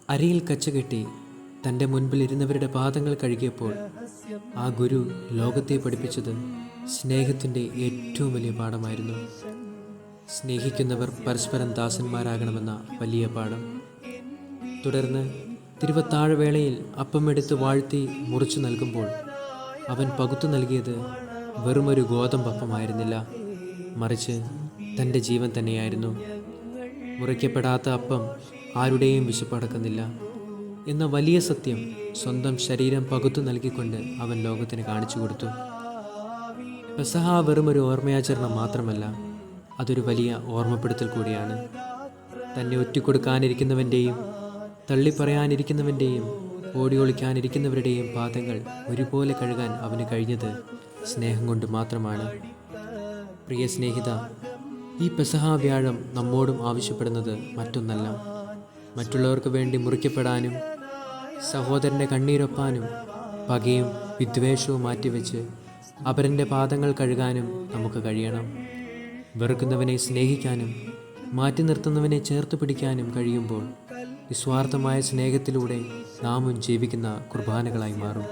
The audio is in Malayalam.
അരയിൽ കച്ചകെട്ടി തൻ്റെ മുൻപിലിരുന്നവരുടെ പാദങ്ങൾ കഴുകിയപ്പോൾ ആ ഗുരു ലോകത്തെ പഠിപ്പിച്ചത് സ്നേഹത്തിൻ്റെ ഏറ്റവും വലിയ പാഠമായിരുന്നു. സ്നേഹിക്കുന്നവർ പരസ്പരം ദാസന്മാരാകണമെന്ന വലിയ പാഠം. തുടർന്ന് തിരുവത്താഴവേളയിൽ അപ്പമെടുത്ത് വാഴ്ത്തി മുറിച്ചു നൽകുമ്പോൾ അവൻ പകുത്തു നൽകിയത് വെറുമൊരു ഗോതമ്പപ്പമായിരുന്നില്ല, മറിച്ച് തൻ്റെ ജീവൻ തന്നെയായിരുന്നു. മുറിക്കപ്പെടാത്ത അപ്പം ആരുടെയും വിശപ്പടക്കുന്നില്ല എന്ന വലിയ സത്യം സ്വന്തം ശരീരം പകുത്തു നൽകിക്കൊണ്ട് അവൻ ലോകത്തിന് കാണിച്ചു കൊടുത്തു. പെസഹ വെറുമൊരു ഓർമ്മയാചരണം മാത്രമല്ല, അതൊരു വലിയ ഓർമ്മപ്പെടുത്തൽ കൂടിയാണ്. തന്നെ ഒറ്റിക്കൊടുക്കാനിരിക്കുന്നവൻ്റെയും തള്ളിപ്പറയാനിരിക്കുന്നവൻ്റെയും ഓടിയൊളിക്കാനിരിക്കുന്നവരുടെയും പാദങ്ങൾ ഒരുപോലെ കഴുകാൻ അവന് കഴിഞ്ഞത് സ്നേഹം കൊണ്ട് മാത്രമാണ്. പ്രിയ സ്നേഹിത, ഈ പെസഹ വ്യാഴം നമ്മോടും ആവശ്യപ്പെടുന്നത് മറ്റൊന്നല്ല, മറ്റുള്ളവർക്ക് വേണ്ടി മുറിക്കപ്പെടാനും സഹോദരൻ്റെ കണ്ണീരൊപ്പാനും പകയും വിദ്വേഷവും മാറ്റിവെച്ച് അപരൻ്റെ പാദങ്ങൾ കഴുകാനും നമുക്ക് കഴിയണം. വെറുക്കുന്നവനെ സ്നേഹിക്കാനും മാറ്റി നിർത്തുന്നവനെ ചേർത്ത് പിടിക്കാനും കഴിയുമ്പോൾ നിസ്വാർത്ഥമായ സ്നേഹത്തിലൂടെ നാമും ജീവിക്കുന്ന കുർബാനകളായി മാറും.